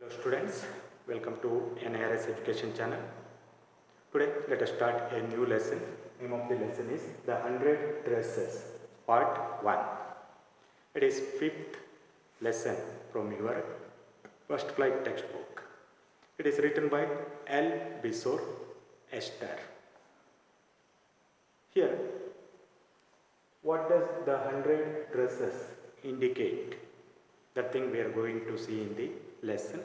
Hello students, welcome to NIRS Education channel. Today let us start a new lesson. Name of the lesson is The 100 Dresses Part 1. It is 5th lesson from your first flight textbook. It is written by L. Bisor Esther. Here, what does the 100 dresses indicate? That thing we are going to see in the lesson.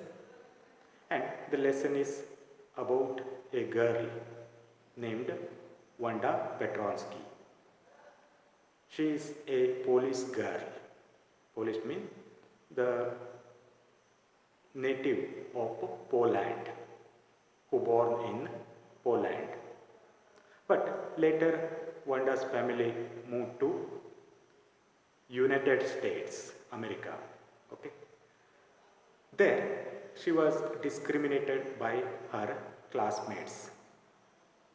And the lesson is about a girl named Wanda Petronsky. She is a Polish girl. Polish means the native of Poland, who born in Poland. But later Wanda's family moved to United States, America. Okay. There she was discriminated by her classmates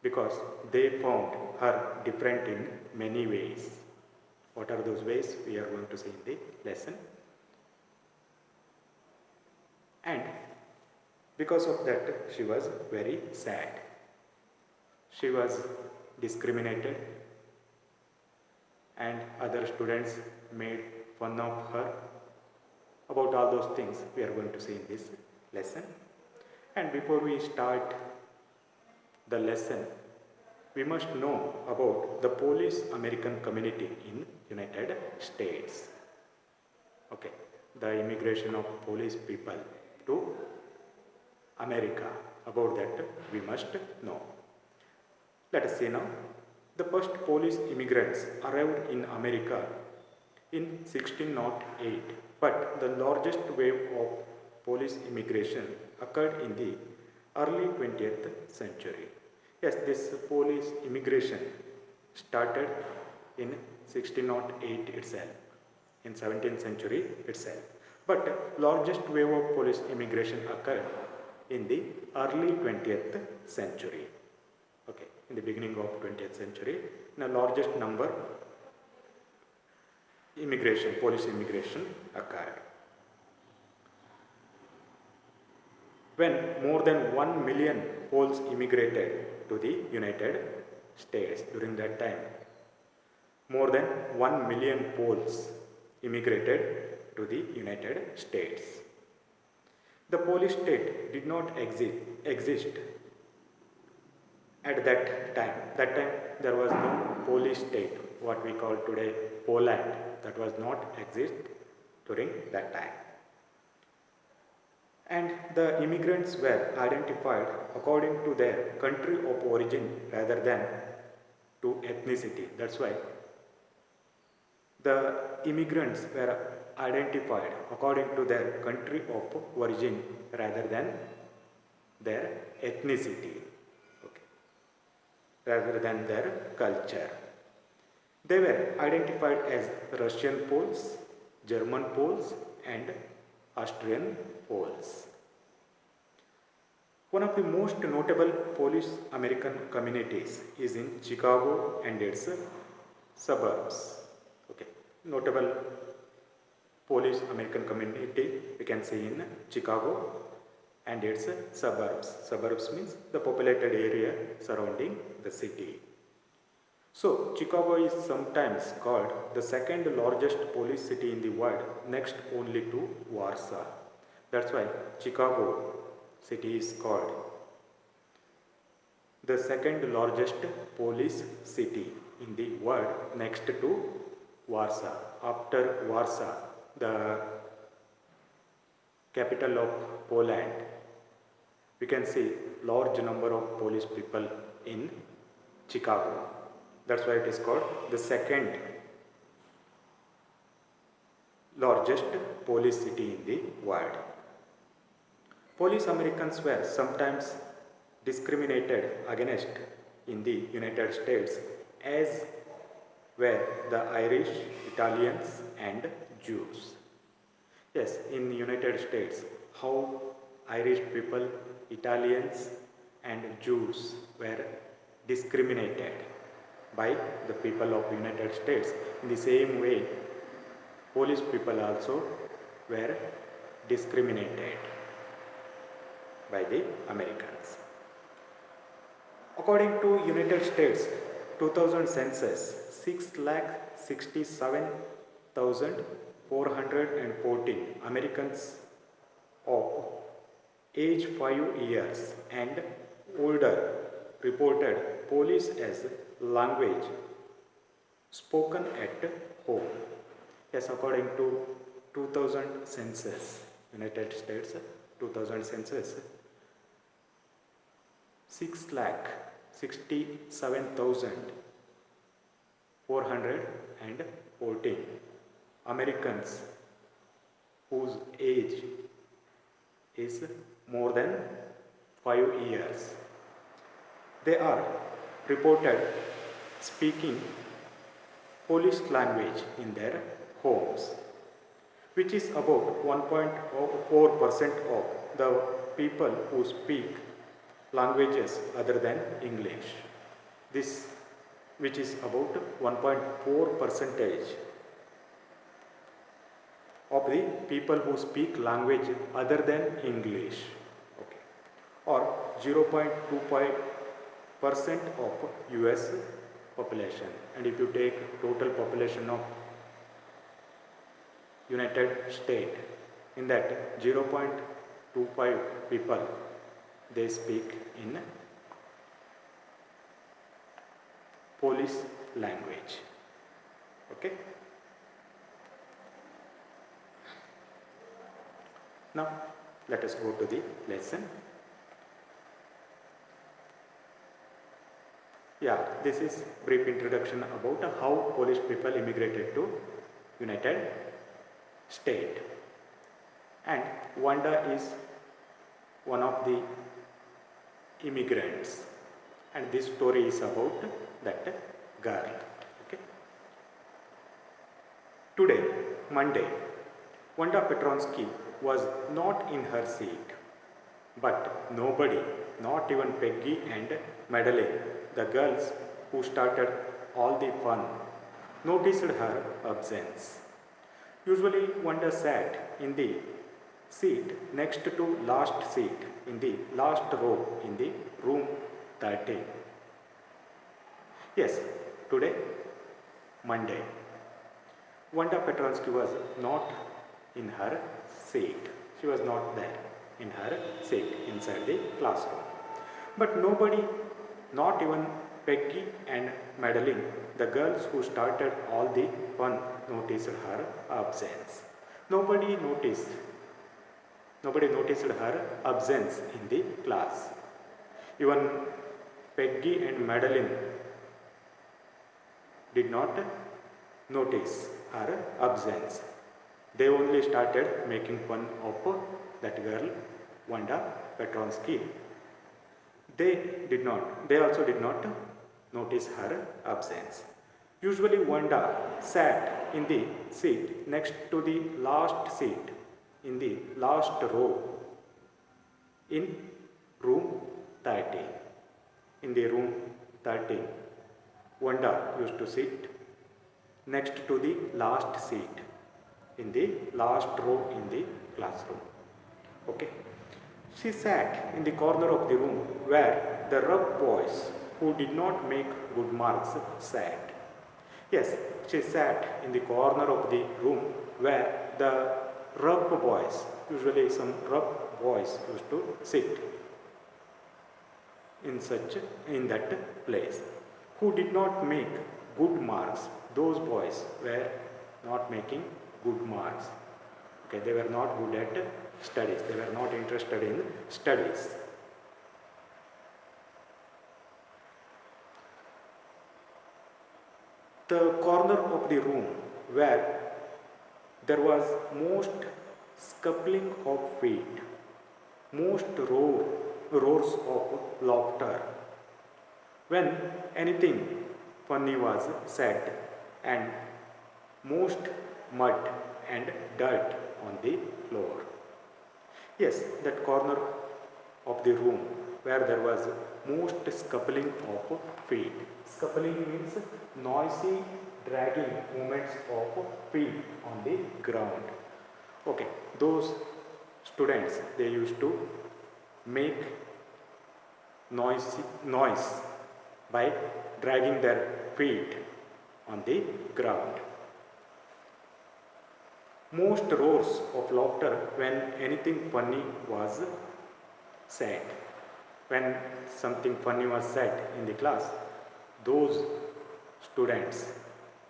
because they found her different in many ways. What are those ways? We are going to see in the lesson. And because of that, she was very sad. She was discriminated and other students made fun of her. About all those things we are going to see in this lesson. And before we start the lesson, we must know about the Polish American community in United States. Okay, the immigration of Polish people to America. About that we must know. Let us see now. The first Polish immigrants arrived in America in 1608, but the largest wave of Polish immigration occurred in the early 20th century. Yes, this Polish immigration started in 1608 itself, in 17th century itself. But largest wave of Polish immigration occurred in the early 20th century. Okay, in the beginning of 20th century, the largest number Polish immigration occurred. When more than 1 million Poles immigrated to the United States during that time, more than 1 million Poles immigrated to the United States. The Polish state did not exist at that time. That time there was no Polish state, what we call today Poland. That was not exist during that time. And the immigrants were identified according to their country of origin rather than to ethnicity. That's why the immigrants were identified according to their country of origin rather than their ethnicity, okay, rather than their culture. They were identified as Russian Poles, German Poles, and Austrian Poles. One of the most notable Polish American communities is in Chicago and its suburbs. Okay, notable Polish American community we can see in Chicago and its suburbs. Suburbs means the populated area surrounding the city. So, Chicago is sometimes called the second largest Polish city in the world, next only to Warsaw. That's why Chicago city is called the second largest Polish city in the world, next to Warsaw. After Warsaw, the capital of Poland, we can see large number of Polish people in Chicago. That's why it is called the second largest Polish city in the world. Polish Americans were sometimes discriminated against in the United States, as were the Irish, Italians, and Jews. Yes, in the United States, how Irish people, Italians, and Jews were discriminated by the people of United States. In the same way, Polish people also were discriminated. by the Americans. According to United States 2000 census, 6,67,414 Americans of age 5 years and older reported Polish as language spoken at home. Yes, according to 2000 census, United States 2000 census, 6,67,414 Americans whose age is more than 5 years. They are reported speaking Polish language in their homes, which is about 1.4% of the people who speak languages other than English. This, which is about 1.4 percentage of the people who speak language other than English, okay, or 0.25% of US population. And if you take total population of United States, in that 0.25 people they speak in Polish language. Okay. Now let us go to the lesson. Yeah, this is brief introduction about how Polish people immigrated to United States. And Wanda is one of the immigrants, and this story is about that girl. Okay. Today, Monday, Wanda Petronsky was not in her seat, but nobody, not even Peggy and Madeline, the girls who started all the fun, noticed her absence. Usually Wanda sat in the seat next to last seat in the last row in the room 13. Yes, today, Monday, Wanda Petronsky was not in her seat. She was not there in her seat inside the classroom. But nobody, not even Peggy and Madeline, the girls who started all the fun, noticed her absence. Nobody noticed her absence in the class. Even Peggy and Madeline did not notice her absence. They only started making fun of that girl, Wanda Petronsky. They also did not notice her absence. Usually Wanda sat in the seat next to the last seat in the last row in room 13. In the room 13, Wanda used to sit next to the last seat in the last row in the classroom. Okay. She sat in the corner of the room where the rough boys who did not make good marks sat. Yes, she sat in the corner of the room where the rough boys, usually some rough boys, used to sit in that place. Who did not make good marks, those boys were not making good marks. Okay, they were not good at studies. They were not interested in studies. The corner of the room where there was most scuffling of feet, most roars of laughter, when anything funny was said, and most mud and dirt on the floor. Yes, that corner of the room where there was most scuffling of feet. Scuffling means noisy dragging movements of feet on the ground. Okay, those students, they used to make noise by dragging their feet on the ground. Most roars of laughter when anything funny was said. When something funny was said in the class, those students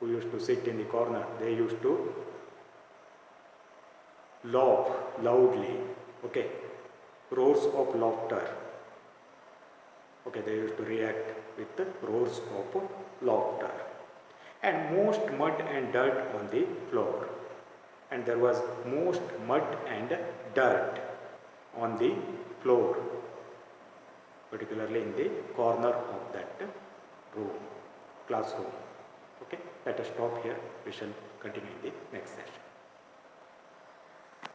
who used to sit in the corner, they used to laugh loudly. Okay, roars of laughter. Okay, they used to react with the roars of laughter. And most mud and dirt on the floor. And there was most mud and dirt on the floor, particularly in the corner of that room, classroom. Okay, let us stop here. We shall continue in the next session.